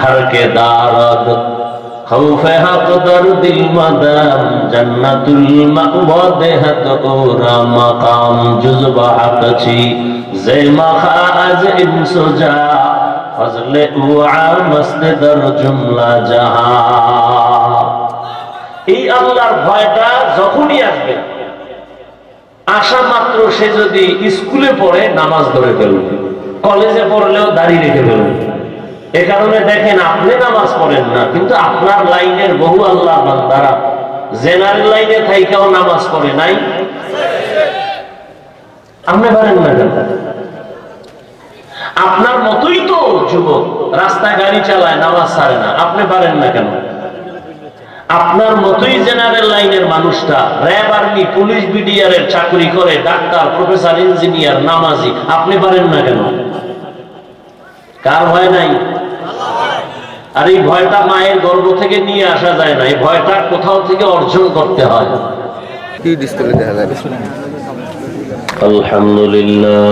शहर के दारद खौफे हक दर दिल मदम जन्नतुल मअवा देहत ओरा मकाम जुज़बा हक छी जे मखा अज इंसुजा फजले उआ मस्त दर जुमला जहां। এই আল্লাহর ভয়টা যখনই আসবে, আসা মাত্র সে যদি স্কুলে পড়ে নামাজ ধরে ফেলবে, কলেজে পড়লেও দাঁড়িয়ে রেখে ফেলবে। এ কারণে দেখেন আপনি নামাজ পড়েন না, কিন্তু আপনার লাইনের বহু আল্লাহ বান্দারা জেনারেল লাইনে থাইকাও নামাজ পড়ে নাই। আপনি পারেন না কেন? আপনার মতোই তো যুবক রাস্তায় গাড়ি চালায়, নামাজ ছাড়ে না, আপনি পারেন না কেন? আপনার মতোই জেনারেল লাইনের মানুষটা র্যাব, আর্মি, পুলিশ, বিডিআর এর চাকরি করে, ডাক্তার, প্রফেসর, ইঞ্জিনিয়ার, নামাজি, আপনি পারেন না কেন? কার ভয় নাই? আর এই ভয়টা মায়ের গর্ভ থেকে নিয়ে আসা যায় না, এই ভয়টা কোথাও থেকে অর্জন করতে হয়। আলহামদুলিল্লাহ।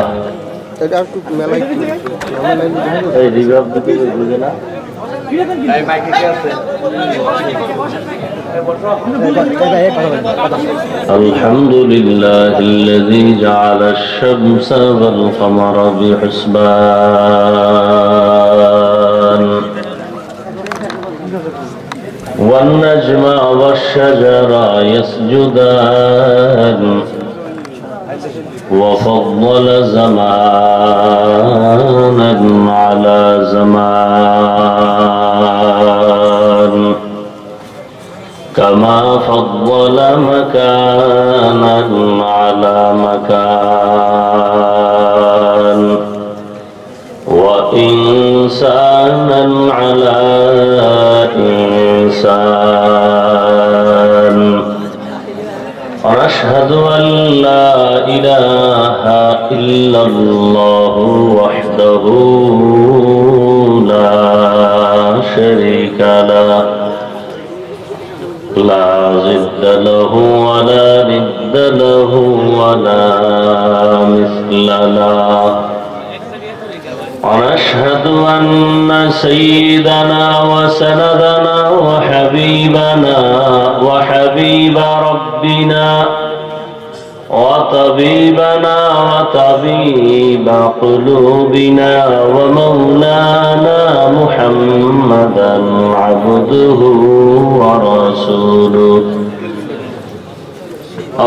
আলহামদুলিল্লাহিল্লাযী জাআলাশ শামসা ওয়াল কমারা বিহিসবান ওয়ান নাজমা ওয়াশ শাজারা ইয়াসজুদান وفضل زمانا على زمان كما فضل مكانا على مكان وإنسانا على إنسان ونشهد أن لا إله إلا الله وحده لا شريك له لا ضد له ولا ند له ولا مثل له ونشهد أن سيدنا وسندنا وحبيبنا وحبيب ربنا وطبيبنا وطبيب قلوبنا ومولانا محمدا عبده ورسوله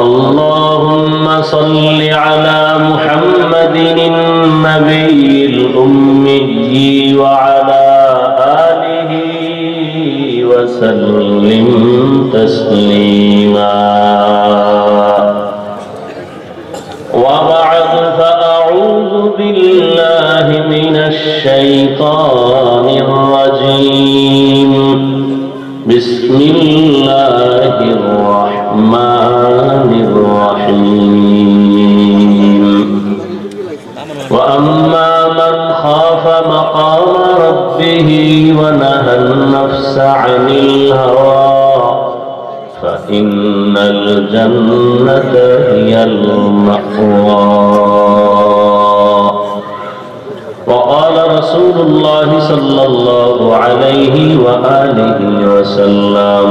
اللهم صل على محمد النبي الأمي وعلى آله وسلم تسليما وبعد فأعوذ بالله من الشيطان الرجيم بسم الله الرحمن الرحيم وأما من خاف مقام ربه ونهى النفس عن الهوى فإن الجنة هي المأوى وقال رسول الله صلى الله عليه وآله وسلم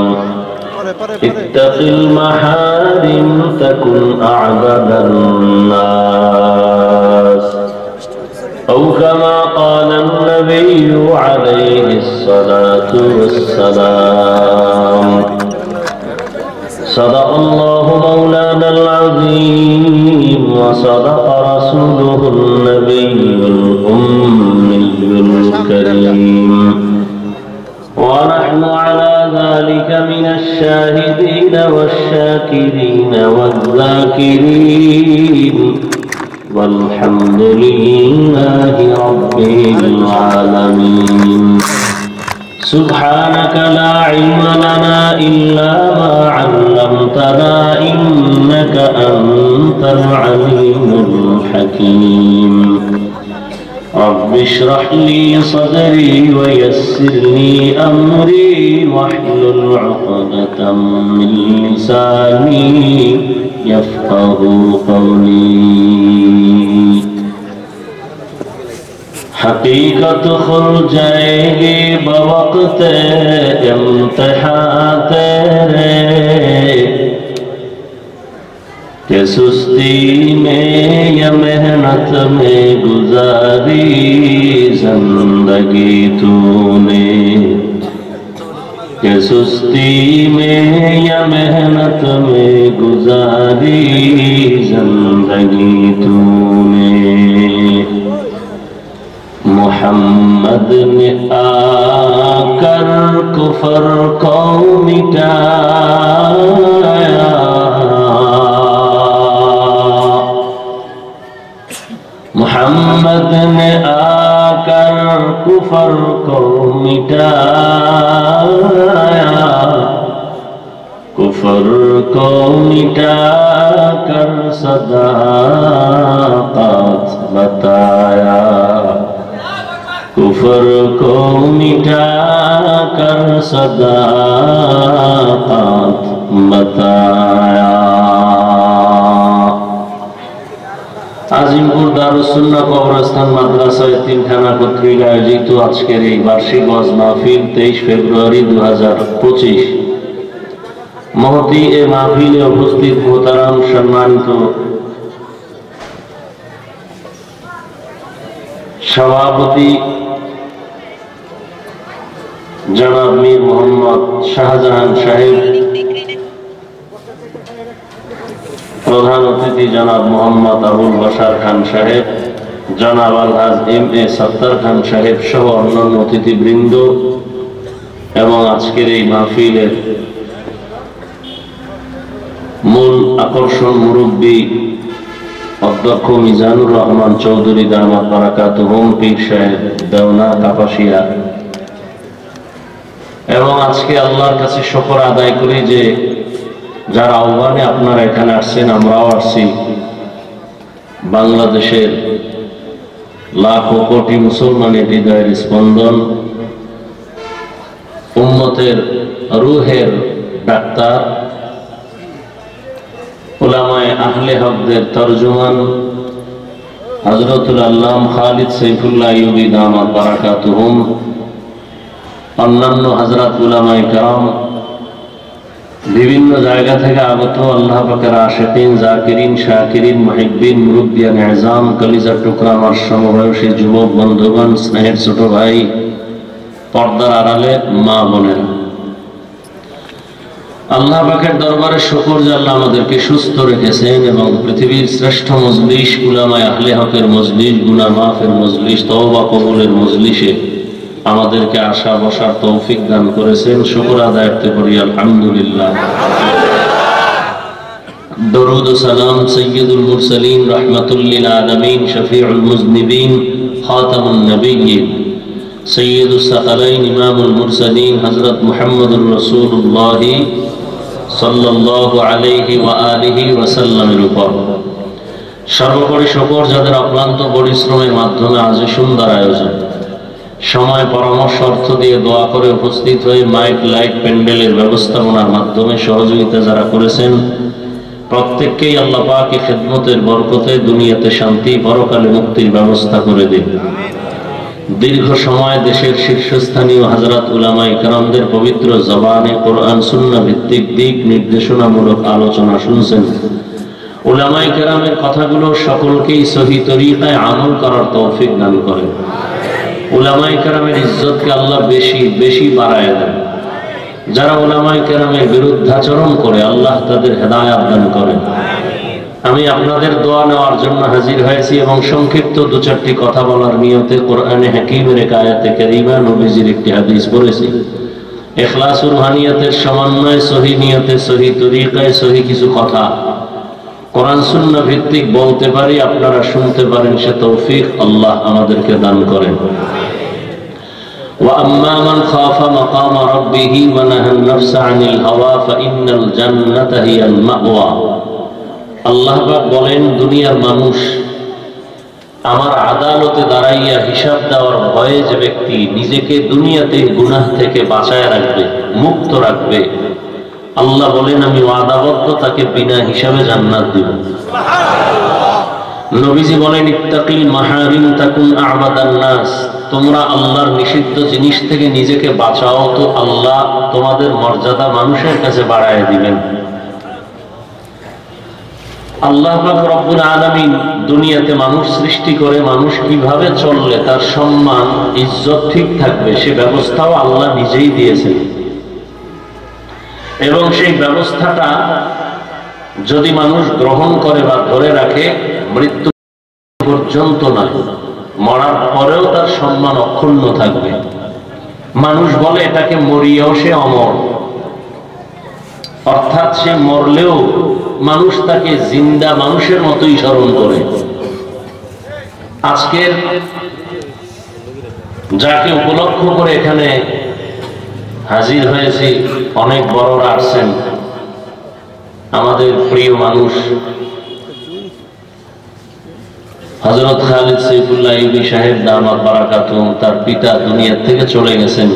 اتق المحارم تكن أعبد الناس أو كما قال النبي عليه الصلاة والسلام صدق الله مولانا العظيم وصدق رسوله النبي الأمي الكريم ونحن على ذلك من الشاهدين والشاكرين والذاكرين والحمد لله رب العالمين سبحانك لا علم لنا إلا ما علمتنا إنك أنت العليم الحكيم رب اشرح لي صدري ويسر لي أمري واحلل عقدة من لساني يفقه قولي حقيقة हकीकत खुल जाएगी बवक्त इम्तिहान तेरे कि सुस्ती में या मेहनत में गुजारी जिंदगी तूने कि सुस्ती में या मेहनत में गुजारी जिंदगी तूने मोहम्मद ने आकर कुफर को मिटाया मोहम्मद ने आकर कुफर को मिटाया कुफर को मिटाकर सदाकत बताया कुफर को मिटाकर सदाकत बताया। আজিমপুর দারুস সুন্নাহ কবরস্থান মাদ্রাসা এতিমখানা কর্তৃক আয়োজিত আজকের এই বার্ষিক ওয়াজ মাহফিল 23 ফেব্রুয়ারি 2025 মহতি এ মাহফিলে উপস্থিত মোহতারাম সম্মানিত সভাপতি জনাব মীর মোহাম্মদ শাহজাহান সাহেব, প্রধান অতিথি জনাব মোহাম্মদ আবুল বাশার খান সাহেব, জনাব আলহাজ এম.এ. সত্তার খান সাহেব সহ অন্যান্য অতিথিবৃন্দ এবং আজকের এই মাহফিলের মূল আকর্ষণ মুরব্বী অধ্যক্ষ মিজানুর রহমান চৌধুরী দামাত বারাকাতুহুম পীর সাহেব দেওনা কাপাসিয়া, এবং আজকে আল্লাহর কাছে শুকর আদায় করি যে যার আহ্বানে আপনারা এখানে আসছেন, আমরাও আসছি। বাংলাদেশের লাখো কোটি মুসলমানের হৃদয়ের স্পন্দন, উম্মতের রুহের ডাক্তার, উলামায়ে আহলে হকদের তরজমান হযরতুল আল্লামা খালিদ সাইফুল্লাহ আইয়ুবী দামাত বারাকাতুহুম, অন্যান্য হযরত উলামায়ে কেরাম, বিভিন্ন জায়গা থেকে আগত আল্লাহ পাকের আশিকিন, জাকিরিন, শাকিরিন, মুহিব্বিন, মুরব্বিয়ান ইজাম, কলিজার টুকরা আমার সমবয়সী যুবক বন্ধুগণ, স্নেহের ছোট ভাই, পর্দার আড়ালে মা বোনেরা, আল্লাহ পাকের দরবারে শুকর যে আল্লাহ আমাদেরকে সুস্থ রেখেছেন এবং পৃথিবীর শ্রেষ্ঠ মজলিস উলামায়ে আহলে হকের মজলিস, গুনাহ মাফের মজলিস, তওবা কবুলের মজলিসে আমাদেরকে আসা বসার তৌফিক দান করেছেন। শুকর আদায় করি আলহামদুলিল্লাহ। দরুদ ও সালাম সাইয়্যিদুল মুরসালিন রাহমাতুল লিল আলামিন শফিউল মুজনিবিন খাতামুন নবিয়্যিন সাইয়্যিদুস সাকালাইন ইমামুল মুরসালিন হযরত মুহাম্মদুর রাসূলুল্লাহ সাল্লাল্লাহু আলাইহি ওয়া আলিহি ওয়া সাল্লামের উপর সর্বোপরি শুকর যাদের অক্লান্ত পরিশ্রমের মাধ্যমে আজ সুন্দর আয়োজন, সময় পরামর্শ অর্থ দিয়ে দোয়া করে উপস্থিত হয়ে মাইক লাইট প্যান্ডেলের ব্যবস্থাপনার মাধ্যমে সহযোগিতা যারা করেছেন, প্রত্যেককেই আল্লাহ পাক এই খিদমতের বরকতে দুনিয়াতে শান্তি, পরকালে মুক্তির ব্যবস্থা করে দিন। দীর্ঘ সময় দেশের শীর্ষস্থানীয় হযরত উলামায়ে কেরামদের পবিত্র জবানে কোরআন সুন্নাহ ভিত্তিক দিক নির্দেশনামূলক আলোচনা শুনছেন। উলামায়ে কেরামের কথাগুলো সকলকেই সহি তরিকায় আমল করার তৌফিক দান করেন। উলামায়ে কেরামের ইজ্জতকে আল্লাহ বেশি বেশি বাড়ায় দেন। যারা উলামায়ে কেরামের বিরুদ্ধাচরণ করে আল্লাহ তাদের হেদায়েত দান করেন। আমি আপনাদের দোয়া নেওয়ার জন্য হাজির হয়েছি এবং সংক্ষিপ্ত দু চারটি কথা বলার নিয়তে কোরআনে হাকিমের এক আয়াতে কারিমা, নবীজির একটি হাদিস পড়েছি। ইখলাস ও রুহানিয়াতের সমন্বয়ে সহি নিয়তে, সহি তরিকায়, সহি কিছু কথা কোরআন সুন্নাহ ভিত্তিক বলতে পারি, আপনারা শুনতে পারেন, সে তৌফিক আল্লাহ আমাদেরকে দান করেন। وأما من خاف مقام ربه ونهى النفس عن الهوى فإن الجنة هي المأوى। আল্লাহ পাক বলেন, দুনিয়ার মানুষ আমার আদালতে দাঁড়াইয়া হিসাব দেওয়ার ভয়ে যে ব্যক্তি নিজেকে দুনিয়াতে গুনাহ থেকে বাঁচায় রাখবে, মুক্ত রাখবে, আল্লাহ বলেন আমি ওয়াদাবদ্ধ তাকে বিনা হিসাবে জান্নাত দিব। নবীজি বলেন, ইত্তাকিল মাহারিম তাকুন আ'বাদান নাস, তোমরা আল্লাহর নিষিদ্ধ জিনিস থেকে নিজেকে বাঁচাও, তো আল্লাহ তোমাদের মর্যাদা মানুষের কাছে বাড়ায় দিবেন। আল্লাহ পাক রব্বুল আলামিন দুনিয়াতে মানুষ সৃষ্টি করে মানুষ কিভাবে চললে তার সম্মান ইজ্জত ঠিক থাকবে সে ব্যবস্থাও আল্লাহ নিজেই দিয়েছেন। এবং সেই ব্যবস্থাটা যদি মানুষ গ্রহণ করে বা ধরে রাখে, মৃত্যু পর্যন্ত নয়, মরার পরেও তার সম্মান অক্ষুণ্ণ থাকবে। মানুষ বলে এটাকে মরিয়েও সে অমর, অর্থাৎ সে মরলেও মানুষ তাকে জিন্দা মানুষের মতোই স্মরণ করে। আজকের যাকে উপলক্ষ করে এখানে হাজির হয়েছি, অনেক বড়রা আসছেন, আমাদের প্রিয় মানুষ হযরত খালিদ সাইফুল্লাহ আইয়ুবী সাহেব দামাত বারাকাতুহুম, তার পিতা দুনিয়া থেকে চলে গেছেন।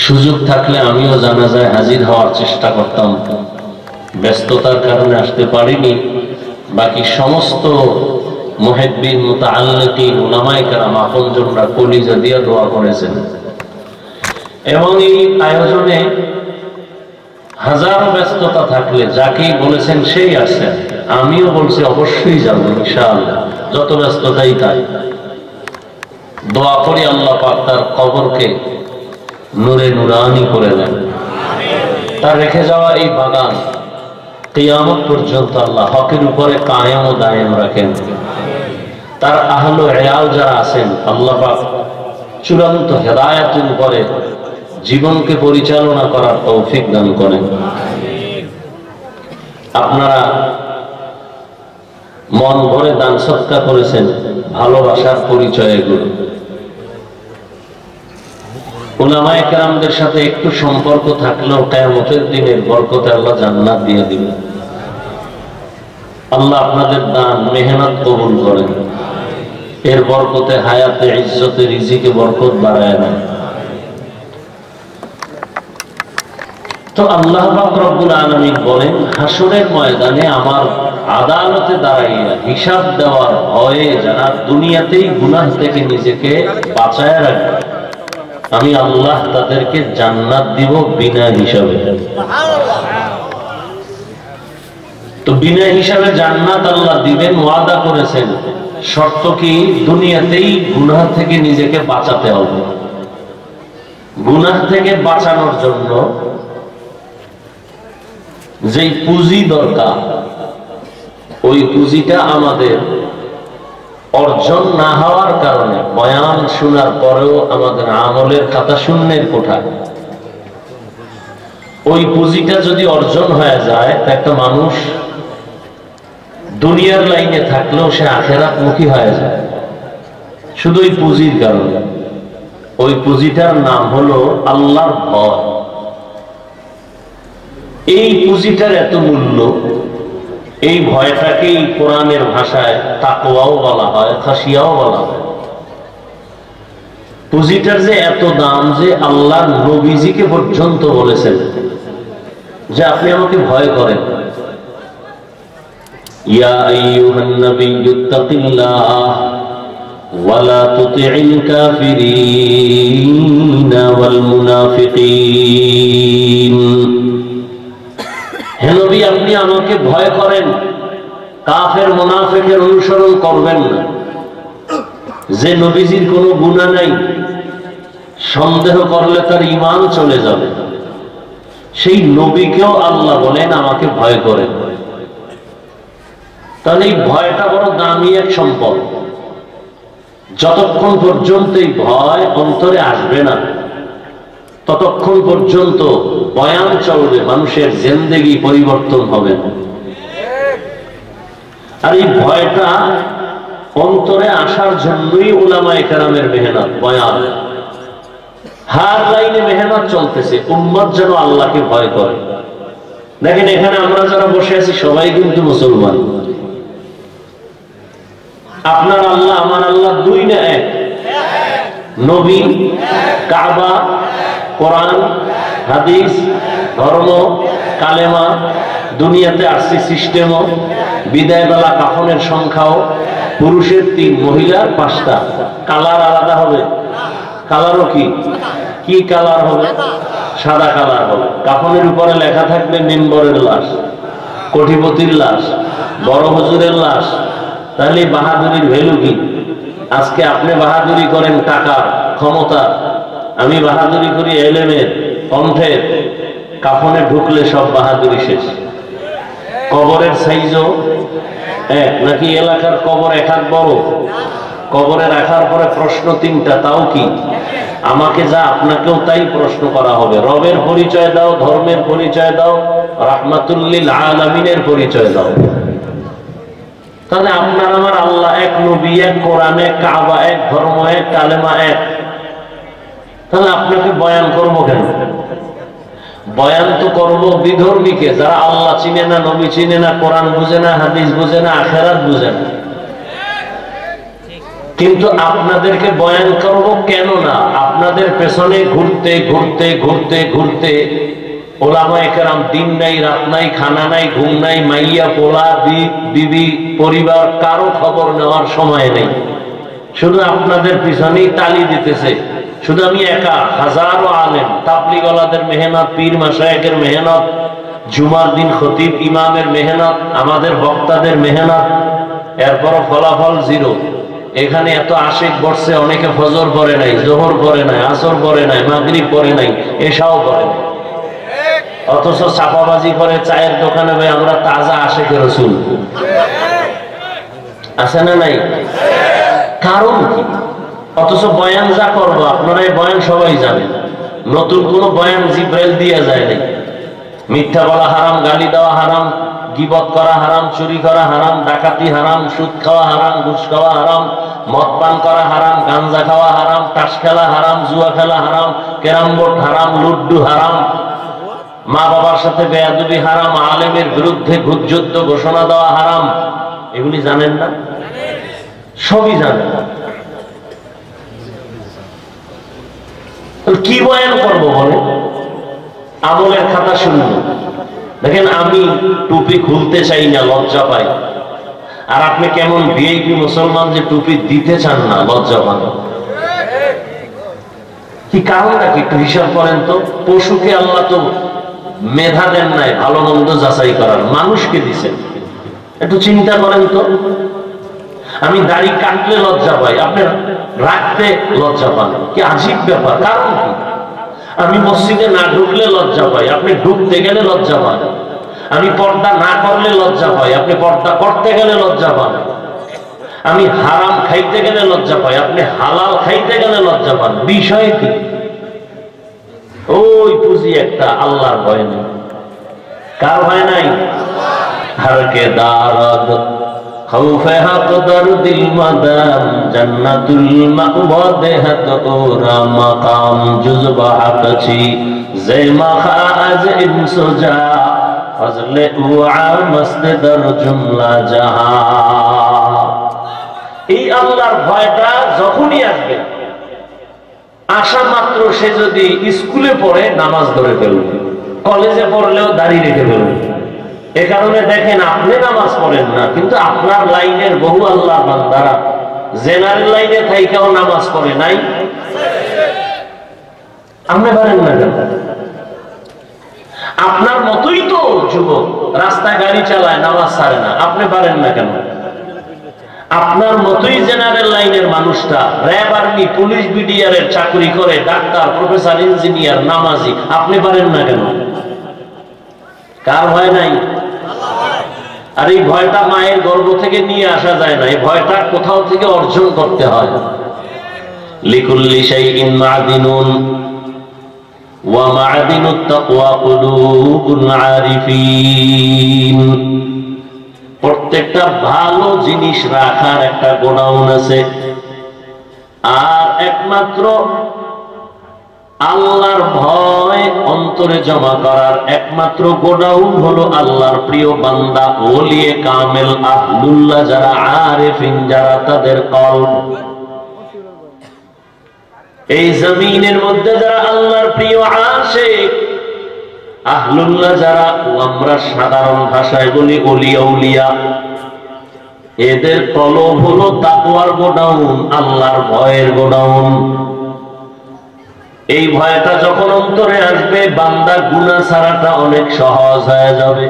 সুযোগ থাকলে আমিও জানাজায় হাজির হওয়ার চেষ্টা করতাম, ব্যস্ততার কারণে আসতে পারিনি। বাকি সমস্ত মুহিব্বিন, মুতাআল্লিকিন, উলামায়ে কেরাম, আপনজনরা কলিজা দিয়ে দোয়া করেছেন। এবং এই আয়োজনে হাজারো ব্যস্ততা থাকলে যাকেই বলেছেন সেই আসছেন, আমিও বলছি অবশ্যই যাব ইনশাআল্লাহ, যত ব্যস্ততাই তাই। দোয়া করি আল্লাহ পাক তার কবরকে নূরে নুরানি করে দেন, তার রেখে যাওয়া এই বাগান কিয়ামত পর্যন্ত আল্লাহ হকের উপরে কায়েম ও দায়েম রাখেন। তার আহলে ইয়াল যারা আছেন আল্লাহ পাক চূড়ান্ত হেদায়েতের উপরে জীবনকে পরিচালনা করার তৌফিক দান করেন। আপনারা মন ভরে দান সৎকার করেছেন, ভালোবাসার পরিচয় এগুলো। উলামায়ে কেরামদের সাথে একটু সম্পর্ক থাকলেও কিয়ামতের দিনের বরকতে আল্লাহ জান্নাত দিয়ে দিবেন। আল্লাহ আপনাদের দান মেহনত কবুল করেন, এর বরকতে হায়াতে ইজ্জতে রিজিকে বরকত বাড়ায় দেন। তো আল্লাহ পাক রব্বুল আলামিন বলেন, হাসরের ময়দানে আমার আদালতে দাঁড়াইয়া হিসাব দেওয়ার ভয়ে যারা দুনিয়াতেই গুনাহ থেকে নিজেকে বাঁচায় রাখবে, আমি আল্লাহ তাদেরকে জান্নাত দিব বিনা হিসাবে। তো বিনা হিসাবে জান্নাত আল্লাহ দিবেন, ওয়াদা করেছেন। শর্ত কি? দুনিয়াতেই গুনাহ থেকে নিজেকে বাঁচাতে হবে। গুনাহ থেকে বাঁচানোর জন্য যেই পুঁজি দরকার, ওই পুঁজিটা আমাদের অর্জন না হওয়ার কারণে বয়ান শোনার পরেও আমাদের আমলের খাতা শূন্যের কোঠা। ওই পুঁজিটা যদি অর্জন হয়ে যায়, তা একটা মানুষ দুনিয়ার লাইনে থাকলেও সে আখিরাত মুখী হয়ে যায়, শুধু ওই পুঁজির কারণে। ওই পুঁজিটার নাম হলো আল্লাহর ভয়। এই পুঁজিটার এত মূল্য, এই ভয়টাকেই কোরআনের ভাষায় তাকওয়াও বলা হয়, খাশিয়াও বলা হয়। পুঁজিটার যে এত দাম যে আল্লাহ নবীজিকে পর্যন্ত বলেছেন যে আপনি আমাকে ভয় করেন। ইয়া আইয়ুহান নাবিয়্যু তাকিল্লাহ ওয়া লা তুতি'ল কাফিরিনা ওয়াল মুনাফিকিন। হে নবী, আপনি আমাকে ভয় করেন, কাফের মুনাফিকের অনুসরণ করবেন না। যে নবীজির কোনো গুনাহ নাই, সন্দেহ করলে তার ঈমান চলে যাবে, সেই নবীকেও আল্লাহ বলেন আমাকে ভয় করেন। তাহলে এই ভয়টা বড় দামি এক সম্পদ। যতক্ষণ পর্যন্ত এই ভয় অন্তরে আসবে না, ততক্ষণ পর্যন্ত বয়ান চলবে, মানুষের জিন্দেগি পরিবর্তন হবে না। আর এই ভয়টা অন্তরে আসার জন্যই উলামায়ে কেরামের মেহনত, বয়ান, হার লাইনে মেহনত চলতেছে, উম্মত যেন আল্লাহকে ভয় করে। দেখেন এখানে আমরা যারা বসে আছি সবাই কিন্তু মুসলমান। আপনার আল্লাহ আমার আল্লাহ দুই না এক? নবী, কাবা, কোরআন, হাদিস, ধর্ম, কালেমা, দুনিয়াতে আসছে সিস্টেমও, বিদায় বেলা কাফনের সংখ্যাও পুরুষের 3, মহিলার 5টা। কালার আলাদা হবে। কালারও কি কি কালার হবে? সাদা কালার হবে। কাফনের উপরে লেখা থাকবে মেম্বরের লাশ, কোটিপতির লাশ, বড় হুজুরের লাশ। তাহলে বাহাদুরির ভ্যালু কি? আজকে আপনি বাহাদুরি করেন টাকার, ক্ষমতার, আমি বাহাদুরি করি এলেমের, কণ্ঠের। কাফনে ঢুকলে সব বাহাদুরি শেষ। কবরের সাইজও এক নাকি? এলাকার কবর এক হাত বড়। কবরে রাখার পরে প্রশ্ন 3টা, তাও কি? আমাকে যা আপনাকেও তাই প্রশ্ন করা হবে। রবের পরিচয় দাও, ধর্মের পরিচয় দাও, রাহমাতুল লিল আলামিনের পরিচয় দাও। তাহলে আপনার আমার আল্লাহ এক, নবী এক, কোরআন এক, কাবা এক, ধর্ম এক, কালেমা এক। তাহলে আপনাকে বয়ান করব কেন? বয়ান তো করব বিধর্মীকে, যারা আল্লাহ চিনে না, নবী চিনে না, কোরআন বুঝে না, হাদিস বুঝে না, আখিরাত বুঝে না। কিন্তু আপনাদেরকে বয়ান করব কেন না? আপনাদের পেছনে ঘুরতে ঘুরতে ঘুরতে ঘুরতে ওলামায়ে কেরাম দিন নাই, রাত নাই, খানা নাই, ঘুম নাই, মাইয়া, পোলা, বিবি, পরিবার কারো খবর নেওয়ার সময় নেই। শুধু আপনাদের পিছনেই তালি দিতেছে। শুধু আমি একা, হাজারো আলেম, তাবলীগওয়ালাদের মেহনত, পীর মাশায়েখের মেহনত, জুমার দিন খতিব ইমামের মেহনত, আমাদের বক্তাদের মেহনত, এরপরও ফলাফল 0। এখানে এত আশিক বসছে, অনেকে ফজর পড়ে নাই, জোহর পড়ে নাই, আসর পড়ে নাই, মাগরিব পড়ে নাই, এশাও পড়ে নাই। অথচ চাপাবাজি করে চায়ের দোকানে ভাই আমরা তাজা আশিক রাসূল। আছে না নাই? কারণ কি? অথচ বয়ান যা করবো আপনারা এই বয়ান সবাই জানেন। নতুন কোন বয়ান জিব্রাইল দিয়ে যায় নাই। মিথ্যা বলা হারাম, গালি দেওয়া হারাম, গীবত করা হারাম, চুরি করা হারাম, ডাকাতি হারাম, সুদ খাওয়া হারাম, ঘুষ খাওয়া হারাম, মদ পান করা হারাম, গাঞ্জা খাওয়া হারাম, তাস খেলা হারাম, জুয়া খেলা হারাম, ক্যারাম বোর্ড হারাম, লুড্ডু হারাম, মা বাবার সাথে বেয়াদবি হারাম, আলেমের বিরুদ্ধে যুদ্ধ ঘোষণা দেওয়া হারাম। এগুলি জানেন না? সবই জানেন। কি বয়ান করব বলে? আমলের খাতা শুনবো। দেখেন, আমি টুপি খুলতে চাই না, লজ্জা পাই। আর আপনি কেমন ভিআইপি মুসলমান যে টুপি দিতে চান না, লজ্জা পান। কি কারণটা কি একটু হিসাব করেন তো। পশুকে আল্লাহ তো মেধা দেন নাই ভালো মন্দ যাচাই করার, মানুষকে দিছেন। একটু চিন্তা করেন তো। আমি দাড়ি কাটলে লজ্জা পাই, আপনি রাখতে লজ্জা পান। কি আজীব ব্যাপার। কারণ কি? আমি মসজিদে না ঢুকলে লজ্জা পাই, আপনি ঢুকতে গেলে লজ্জা পান। আমি পর্দা না করলে লজ্জা পাই, আপনি পর্দা করতে গেলে লজ্জা পান। আমি হারাম খাইতে গেলে লজ্জা পাই, আপনি হালাল খাইতে গেলে লজ্জা পান। বিষয় কি? ওই পুঁজি একটা, আল্লাহর ভয় নেই। কার ভয় নাই? হারকে দারদ খৌফে হক দরদিল মাদাম জান্নাতুল মাওয়াদে হাত ওরা মাকাম জুজবা হাকছি জে মাখাজ ইনসুজা ফজলে উআ মসজিদর জুমলা জাহা। এই আল্লাহর ভয়টা যখনই আসবে, আসা মাত্র সে যদি স্কুলে পড়ে নামাজ ধরে ফেলবে, কলেজে পড়লেও দাঁড়িয়ে রেখে ফেলবে। এ কারণে দেখেন, আপনি নামাজ পড়েন না, কিন্তু আপনার লাইনের বহু আল্লাহর বান্দারা জেনারেল লাইনে থাইকাও নামাজ পড়ে নাই। আপনি পারেন না কেন? আপনার মতোই তো যুবক রাস্তায় গাড়ি চালায়, নামাজ ছাড়ে না। আপনি পারেন না কেন? আপনার মতোই জেনারেল লাইনের মানুষটা র্যাব, আর্মি, পুলিশ, বিডিআরের চাকরি করে, ডাক্তার, প্রফেসর, ইঞ্জিনিয়ার, নামাজি। আপনি পারেন না কেন? কার ভয় নাই? আর এই ভয়টা মায়ের গর্ভ থেকে নিয়ে আসা যায় না। এই ভয়টা কোথাও থেকে অর্জন করতে হয়। লিকুল্লি শাইইন মা'দিনুন ওয়া মা'দিনুত তাকওয়া কুলুবুল আরিফিন। প্রত্যেকটা ভালো জিনিস রাখার একটা গোডাউন আছে, আর একমাত্র আল্লাহর ভয় অন্তরে জমা করার একমাত্র গোডাউন হলো আল্লাহর প্রিয় বান্দা, ওলিয়ে কামেল, আহলুল্লাহ যারা, আরিফিন যারা, তাদের কলব। এই জমিনের মধ্যে যারা আল্লাহর প্রিয় আশিক, আহলুল্লাহ যারা, আমরা সাধারণ ভাষায় বলি ওলিয়া উলিয়া, এদের কলম হলো তাকওয়ার গোডাউন, আল্লাহর ভয়ের গোডাউন। এই ভয়টা যখন অন্তরে আসবে, বান্দা গুনাহ ছাড়াটা অনেক সহজ হয়ে যাবে।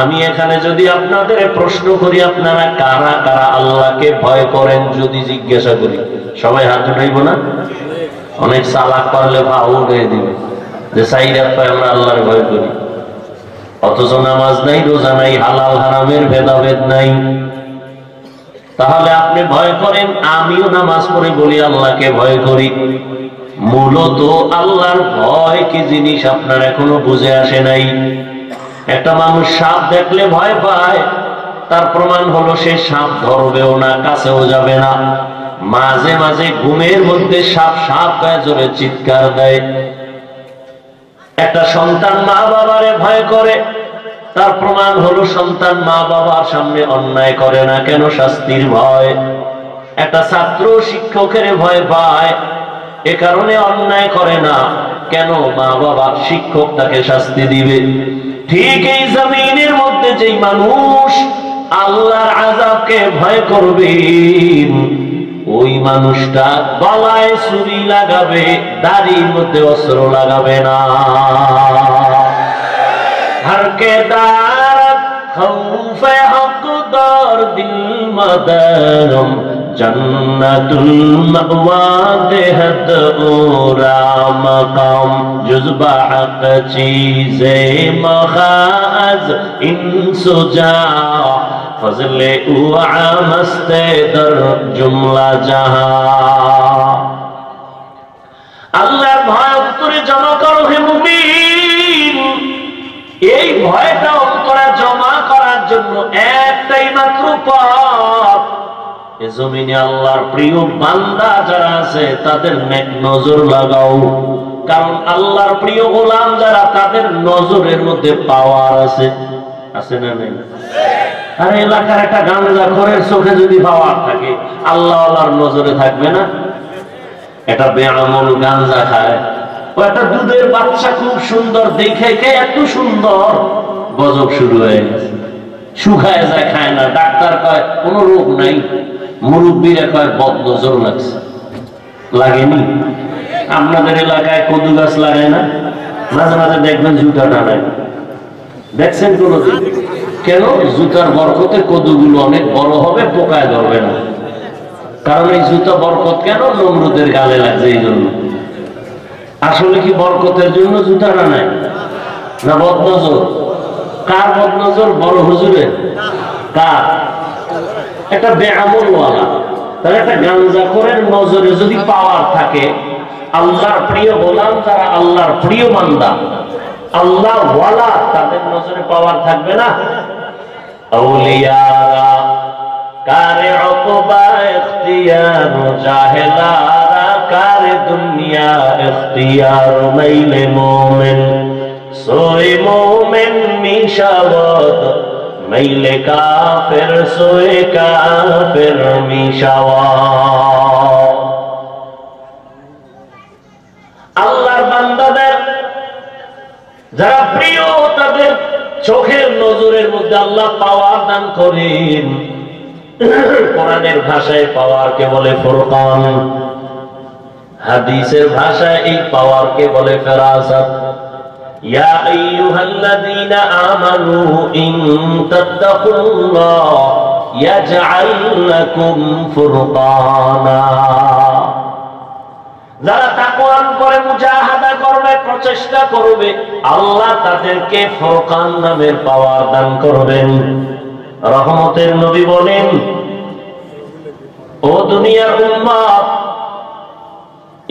আমি এখানে যদি আপনাদের প্রশ্ন করি, আপনারা কারা কারা আল্লাহকে ভয় করেন যদি জিজ্ঞাসা করি, সবাই হাত উঠাইব না? অনেক চালাক পারলে ভাও উঠিয়ে দিবে যে সাইরাত পায় আমরা আল্লাহর ভয় করি, অথচ নামাজ নাই, রোজা নাই, হালাল হারামের ভেদাভেদ নাই। তাহলে আপনি ভয় করেন, আমিও নামাজ পড়ে বলি আল্লাহকে ভয় করি। মূলত আল্লাহর ভয় কি জিনিস আপনার এখনো বুঝে আসে নাই। একটা মানুষ সাপ দেখলে ভয় পায়, তার প্রমাণ হলো সে সাপ ধরবেও না, কাছেও যাবে না। মাঝে মাঝে ঘুমের মধ্যে সাপ সাপ গায়ে জোরে চিৎকার দেয়। একটা সন্তান মা বাবারে ভয় করে, তার প্রমাণ হলো সন্তান মা বাবার সামনে অন্যায় করে না, কেন? শাস্তির ভয়। একটা ছাত্র শিক্ষকের ভয় পায়, এ কারণে অন্যায় করে না, কেন? মা বাবা, শিক্ষক তাকে শাস্তি দিবে। ঠিক এই জমিনের মধ্যে যেই মানুষ আল্লাহর আযাবকে ভয় করবে, ওই মানুষটা গলায় ছুরি লাগাবে, দাড়ির মধ্যে অস্ত্র লাগাবে না। हर के दारत खौफे हकदार दिल मदरम जन्नतुल मअवा देहत ओरा मकाम जुज़बा हक चीज़े मखाज इंसुजा फजले उआ मस्ते दर जुमला जहां। अल्लाह भय उत्तरे जमा करो हे मुमिन। এই ভয়টা অন্তরে জমা করার জন্য একটাই মাত্র পথ। এই জমিনে আল্লাহর প্রিয় বান্দা যারা আছে তাদের নেক নজর লাগাও, কারণ আল্লাহর প্রিয় গোলাম যারা, তাদের নজরের মধ্যে পাওয়ার আছে। আছে না নেই? আর এলাকার একটা গাঁজাখোরের চোখে যদি পাওয়ার থাকে, আল্লাহ আল্লাহর নজরে থাকবে না? এটা বেআমল গাঁজা খায়, একটা দুধের বাচ্চা খুব সুন্দর দেখে, এত সুন্দর, গজব শুরু হয়ে গেছে, শুকায় যায়, খায় না। ডাক্তার কয় কোন রোগ নাই, মুরব্বীরা কয় বদনজর লাগছে। লাগেনি? আপনাদের এলাকায় কদু গাছ লাগায় না? মাঝে মাঝে দেখবেন জুতা টানায়, দেখছেন কোনদিন? কেন? জুতার বরকতে কদুগুলো অনেক বড় হবে, পোকায় ধরবে না। কারণ এই জুতা বরকত কেন? নমরুদের গালে লাগছে এই জন্য। আসলে কি বরকতের জন্য জুতা টানায় না বদনজর? কার বদনজর? বড় হুজুরের? কার? একটা বেআমল ওয়ালা। তাহলে একটা গাঁজাখোরের নজরে যদি পাওয়ার থাকে, আল্লাহর প্রিয় গোলাম যারা, আল্লাহর প্রিয় বান্দা, আল্লাহ ওয়ালা, তাদের নজরে পাওয়ার থাকবে না? আউলিয়ারা কারে উকবা ইখতিয়ার জাহেলারা কারে দুনিয়া ইখতিয়ার মাইলে মোমেন সোয়ে মোমেন মিশাওয়াত মাইলে কাফের সোয়ে কাফের মিশাওয়াত। আল্লাহর বান্দাদের যারা প্রিয়, তাদের চোখের নজরের মধ্যে আল্লাহ পাওয়ার দান করেন। কোরআনের ভাষায় পাওয়ারকে বলে ফুরকান, হাদিসের ভাষায় এই পাওয়ারকে বলে ফেরাসাত। ইয়া আইয়ুহাল্লাযীনা আমানু ইন তাত্তাকুল্লাহ ইয়াজআল লাকুম ফুরকানা। যারা তাকওয়া করে মুজাহাদা করবে, প্রচেষ্টা করবে, আল্লাহ তাদেরকে ফুরকান নামের পাওয়ার দান করবেন। রহমতের নবী বলেন, ও দুনিয়ার উম্মত,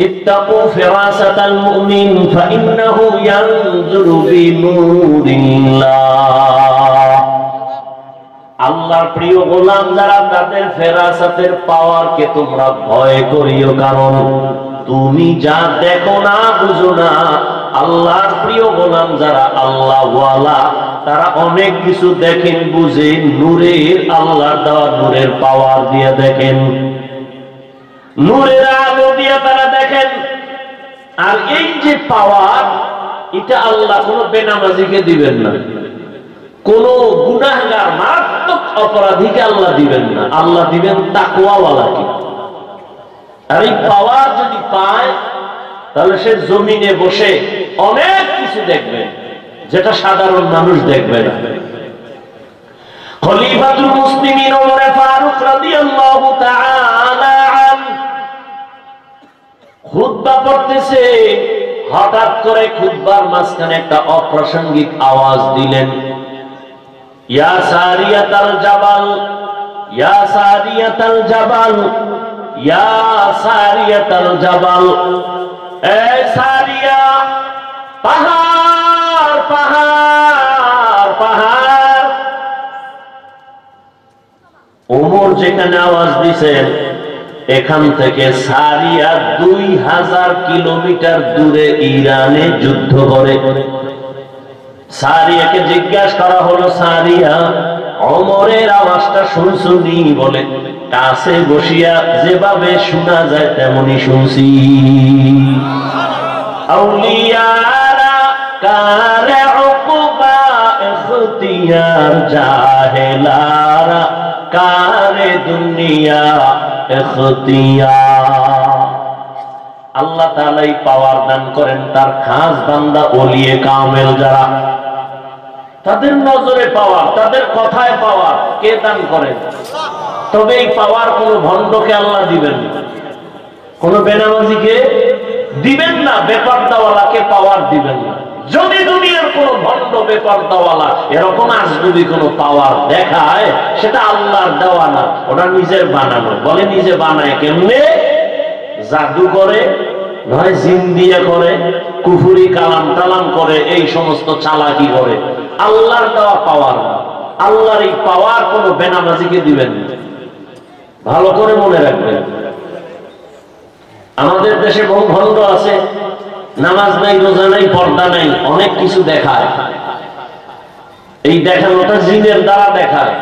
ইত্তাকু ফিরাসাতাল মুমিন ফাইন্নাহু ইয়ানজুরু বিনূরিল্লাহ। আল্লাহর প্রিয় গোলাম যারা, তাদের ফেরাসাতের পাওয়ারকে তোমরা ভয় করিও, কারণ তুমি যা দেখো না, বুঝো না। আল্লাহর প্রিয় গোলাম যারা, আল্লাহ ওয়ালা, তারা অনেক কিছু দেখেন, বুঝেন, নূরের, আল্লাহর দেওয়া নূরের পাওয়ার দিয়ে দেখেন, নূরের আলো দিয়ে তারা দেখেন। আর এই যে পাওয়ার, এটা আল্লাহ কোনো বেনামাজিকে দিবেন না। কোন গুনাহগার মারাত্মক অপরাধীকে আল্লাহ দিবেন না, আল্লাহ দিবেন তাকওয়াওয়ালাকে। আর এই পাওয়ার যদি পায় তাহলে সে জমিনে বসে অনেক কিছু দেখবে যেটা সাধারণ মানুষ দেখবে না। খলিফাতুল মুসলিমিন ওমর ফারুক রাদিয়াল্লাহু তাআলা আনহু খুতবা পড়তেছে, হঠাৎ করে খুতবার মাঝখানে একটা অপ্রাসঙ্গিক আওয়াজ দিলেন, ইয়া সারিয়াতাল জাবাল, ইয়া সারিয়াতাল জাবাল, ইয়া সারিয়াতাল জাবাল। এই সারিয়া, পাহাড় পাহাড় পাহাড়। ওমর যেখানে আওয়াজ দিছেন এখান থেকে সারিয়া 2000 কিলোমিটার দূরে ইরানে যুদ্ধ করে। সারিয়াকে জিজ্ঞাসা করা হলো, সারিয়া ওমরের আওয়াজটা শুনছুনি? বলে, কাছে বসিয়া যেভাবে শোনা যায় তেমনি শুনছি। আউলিয়ারা কারে উকবা ইখতিয়ার, জাহেলারা কারে দুনিয়া ইখতিয়ার। আল্লাহ তাআলা এই পাওয়ার দান করেন তার খাস বান্দা ওলিয়ে কামেল যারা, তাদের নজরে পাওয়ার, তাদের কথায় পাওয়ার কে দান করেন? তবে এই পাওয়ার কোন ভণ্ডকে আল্লাহ দিবেন না, কোন বেনামাজিকে দিবেন না, বেপরদাওয়ালাকে পাওয়ার দিবেন না। যদি দুনিয়ার কোন ভণ্ড বেপরদাওয়ালা এরকম আজগুবি কোন পাওয়ার দেখায়, সেটা আল্লাহর দেওয়া না, ওটা নিজের বানানো। বলে নিজে বানায় কেমনে? জাদু করে, নয় জিন দিয়ে করে, কুফুরি কালাম টালাম করে, এই সমস্ত চালাকি করে। আল্লাহর দেওয়া পাওয়ার না। আল্লাহর এই পাওয়ার কোন বেনামাজিকে দিবেন না, ভালো করে মনে রাখবেন। আমাদের দেশে বহু ভণ্ড আছে, নামাজ নাই, রোজা নাই, পর্দা নাই, অনেক কিছু দেখায়। এই দেখানোটা জিনের দ্বারা দেখায়,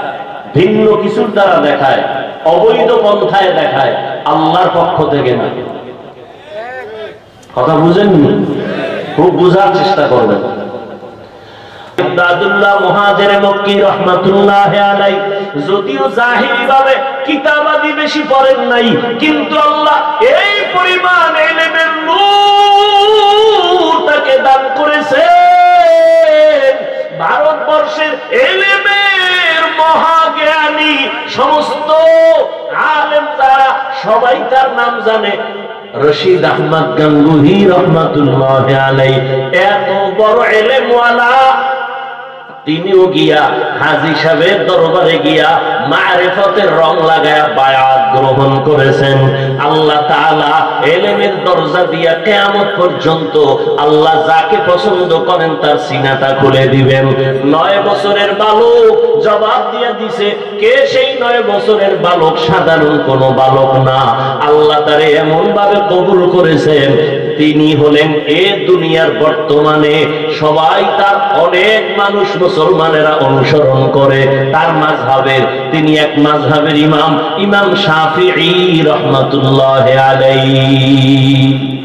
ভিন্ন কিছুর দ্বারা দেখায়, অবৈধ পন্থায় দেখায়, আল্লাহর পক্ষ থেকে না। কথা বুঝেননি? খুব বুঝার চেষ্টা করবেন। আব্দুল্লাহ মুহাজির মক্কি রাহমাতুল্লাহি আলাইহি যদিও জাহিরি ভাবে কিতাবাদি বেশি পড়েন নাই, কিন্তু আল্লাহ এই পরিমাণ ইলমের নূর তাকে দান করেছেন। ভারতবর্ষের ইলমের মহাজ্ঞানী সমস্ত আলেম তারা সবাই তার নাম জানে। রশিদ আহমদ গঙ্গুহি রহমাতুল্লাহি আলাইহি এত বড় ইলমওয়ালা, তিনিও গিয়া হাজী সাহেবের দরবারে গিয়া মারিফতের রং লাগায়া বায়াত গ্রহণ করেছেন। আল্লাহ তাআলা ইলমের দরজা দিয়া কিয়ামত পর্যন্ত আল্লাহ যাকে পছন্দ করেন তার সিনাটা খুলে দিবেন। 9 বছরের বালক জবাব দিয়া দিছে, কে সেই 9 বছরের বালক? সাধারণ কোনো বালক না, আল্লাহ তারে এমন ভাবে কবুল করেছেন, তিনি হলেন এ দুনিয়ার বর্তমানে সবাই তার অনেক মানুষ মুসলমানেরা অনুসরণ করে তার মাযহাবের, তিনি এক মাযহাবের ইমাম, ইমাম শাফিঈ রাহমাতুল্লাহি আলাইহি।